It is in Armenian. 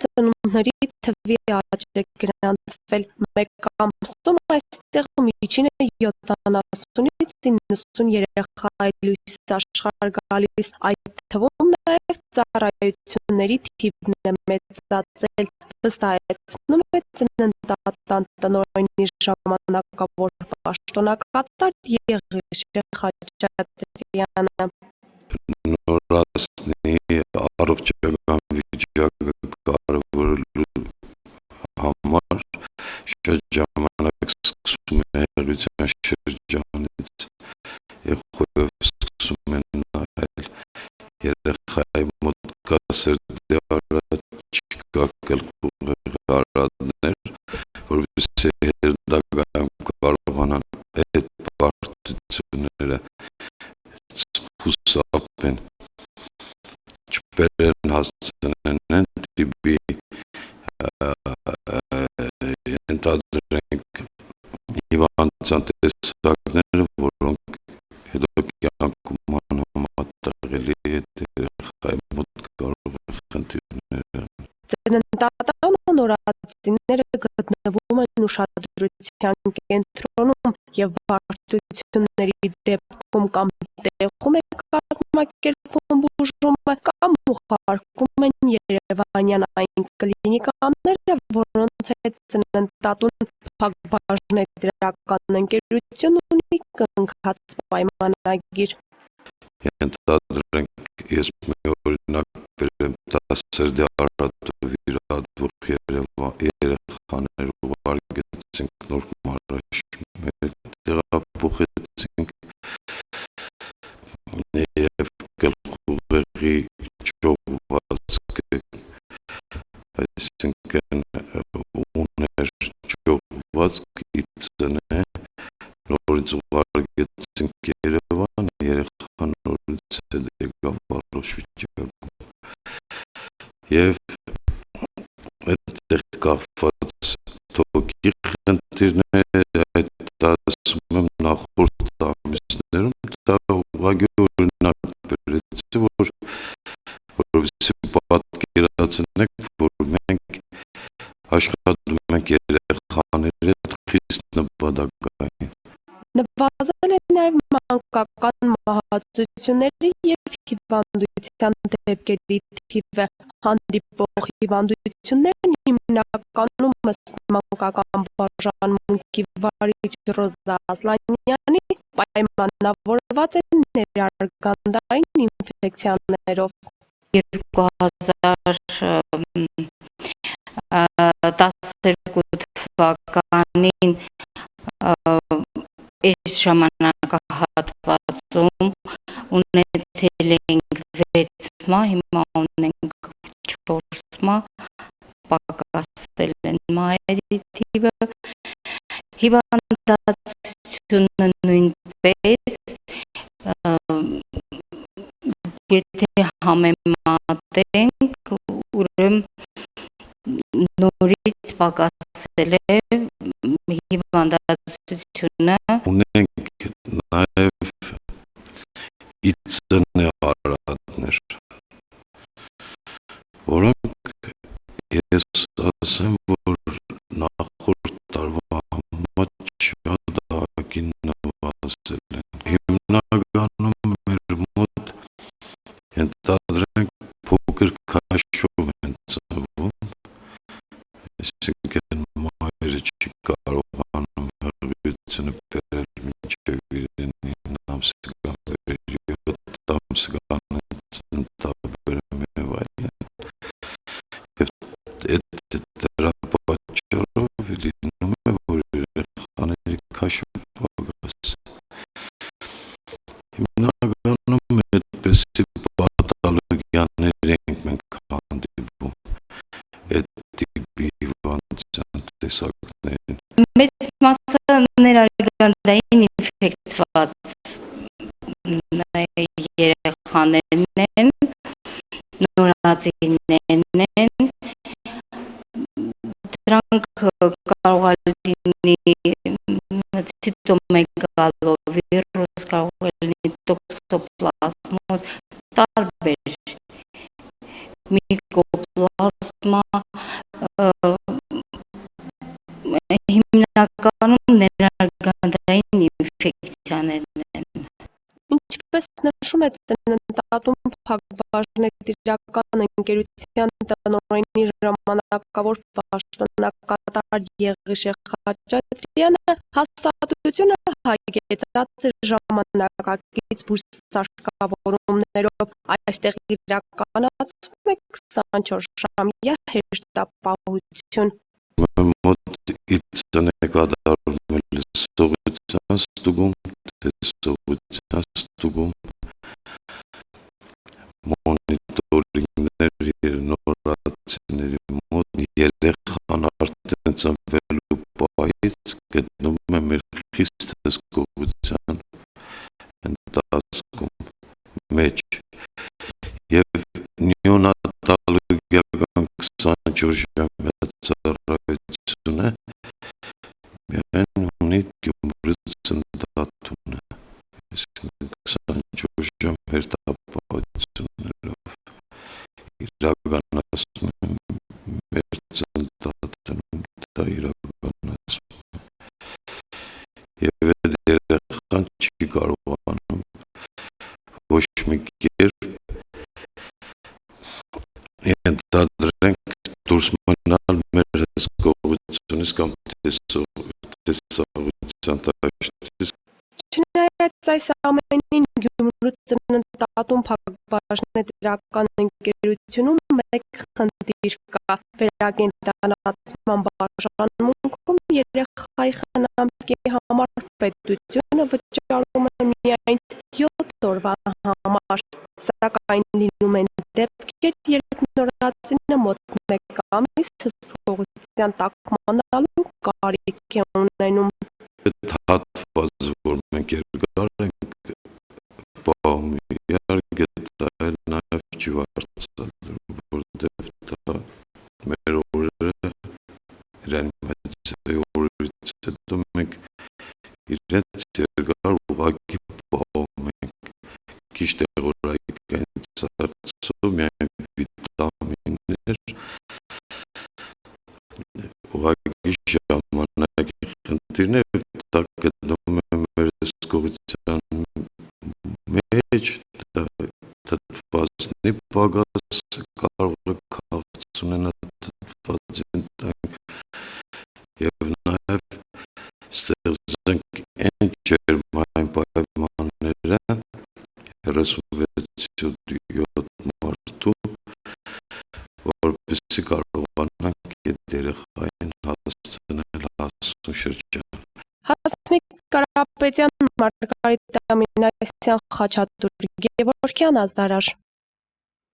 ծնունդների թվի աճ է գրանցվել մեկ ամսում, այստեղ միջինը 70-ից 90 երեխա է լույս աշխարհ գալիս, այդ թվում նաև ծառայությունների թիվն է մեծացել, վստահեցնում է ծննդատան տնօրենի ժամանակավոր պաշտոնակատար Եղիշե Խաչատրյանը։ Նորացնի առողջական վիճակը կարևորելու համար շատ ժամանակ սկսում է հեղության շրջանից եւ խոյով սկսում են նայել երեխայի մոտ կա սրտի արատ, չկա գլխուղեղի արատներ, որովհետեւ հետագայում կարողանան այդ բարդությունները խուսափեն, չբերեն հասցնեն տիպի ենթադրենք հիվանդության տեսակները, որոնք հետո կյանքում անհամատեղելի երեխայի մոտ կարող է խնդիրներ։ Ծննդատանը նորածինները գտնվում են ուշադրության կենտրոնում եւ բարդությունների դեպքում կամ տեղում է կազմակերպվում բուժումը կամ ուղարկում են երևանյան այն կլինիկաները, որոնց հետ ծննդատուն փակbaşնետիրական ընկերություն ունի կնքած պայմանագիր։ Ենթադրենք, ես մի օրինակ բերեմ 10 սրտի արատով իրադվող երեխաներ ուղարկեցինք նորմալ ռեժիմի, տեղափոխեցինք եւ գլխուղեղի ճողվածքը, այսինքն ուներ ճողվածք իծնե, նորից ուղարկեցինք Երևան, երեխան նորից եկավ առողջ վիճակում եւ այդտեղ կախված թոքի խնդիրները այդ ասում եմ նախորդ ամիսներում դա ուղղակի օրինակ բերեցի, որովհետեւ պատկերացնեք, որ մենք աշխատում ենք երեխաների հետ խիստ նպատակային։ Նվազել է նաև մանկական մահացությունների և հիվանդության դեպքերի թիվը, հանդիպող հիվանդություններն հիմնականում ըստ մանկական բաժանմունքի վարիչ Ռոզա Ասլանյանի պայմանավորված են ներարգանդային ինֆեկցիաներով։ 2012 թվականին այս ժամանակահատվածում ունեցել ենք 6 մահ, հիմա ունենք 4 մահ, պակասել են մահերի թիվը, հիվանդացությունը նույնպես, եթե համեմատենք, ուրեմն նորից պակասել է հիվանդացությունը։ Ունենք նաև իծնե արատներ, որոնք ես ասեմ, որ նախորդ տարվա համեմատ շատ ահագին նվազել են։ Հիմնականում մեր մոտ ենթադրենք փոքր քաշով են ծնվում, այսինքն մայրը չի կարողանում հղիությունը բերել մինչև իրենի 9 ամսական բերել, 7 ամսական ծննդաբերում եւ այլն։ Եվ դրա պատճառով լինում է, որ երեխաների քաշը պակաս։ Հիմնականում այդպեսի պաթոլոգիաներ ենք մենք հանդիպում այդ տիպի հիվանդության տեսակներին։ Մեծ մասը ներարգանդային ինֆեկցված երեխաներն են, նորածիններն են, դրանք կարող է լինի ցիտոմեգալովիրուս, կարող է լինի տոքսոպլազմոզ, տարբեր միկոպլազմա, Հիմնականում ներարգանդային ինֆեկցիաներն են։ Ինչպես նշում է ծննդատուն փակbaşıնետի իրական ընկերության տնօրենի ժամանակավոր պաշտոնակատար Եղիշե Խաչատրյանը, հաստատությունը հագեցած է ժամանակակից բուսարկավորումներով, այստեղ իրականացվում է 24-ժամյա հերթապահություն։ Մոտ 50 կատարում սողության ստուգում, տեսողության ստուգում, մոնիտորինգներ նորացիների մոտ երեխան արդեն ծնվելու պահից գտնում է մեր խիստ հսկողության ընթացքում մեջ և նյոնատալոգիական 24-ժամյա ծառայությունը միայն ունի Գյումրու ծննդատունը, այսինքն 24 ժամ հերթապահություններով իրականացնում է մեր ծննդատունում, դա իրականացում է և այդ երեխան չի կարողանում ոչ մի կերպ ենթադրենք դուրս մնալ մեր հսկողությունից կամ տեսողության դաշտից։ Չնայած այս ամենին, Գյումրու ծննդատուն փակbaşıնետի իրական ընկերությունում մեկ խնդիր կա՝ վերակենդանացման բաժանմունքում երեխայի խնամքի համար պետությունը վճարում է միայն 7 օրվա համար, սակայն լինում են դեպքեր, երբ նորածինը մոտ 1 ամիս հսկողության տակ մնալու կարիք է ունենում։ Այդ հատվածը, որ մենք երկար ենք պահում, իհարկե դա էլ նաև չի վարձատրում, որովհետև դա մեր օրերը իրեն մեծ օրերից հետո մենք իրենց երկար ուղղակի պահում ենք, քիչ տեղորայքային ծախսով միայն վիտամիններ, ուղղակի ժամանակի խնդիրն է, դա գտնում է մեր հսկողության մեջ, դա թթվածնի պակաս կարող է քաղց ունենալ թթվածին տանք և նաև ստեղծենք այն ջերմային պայմանները 36-7 մարդու, որպեսզի կարողանանք այդ երեխային հասցնել հասուն շրջան։ Հասմիկ Կարապետյան, Մարգարիտ Ամինասյան, Խաչատուր Գևորգյան, Ազդարար։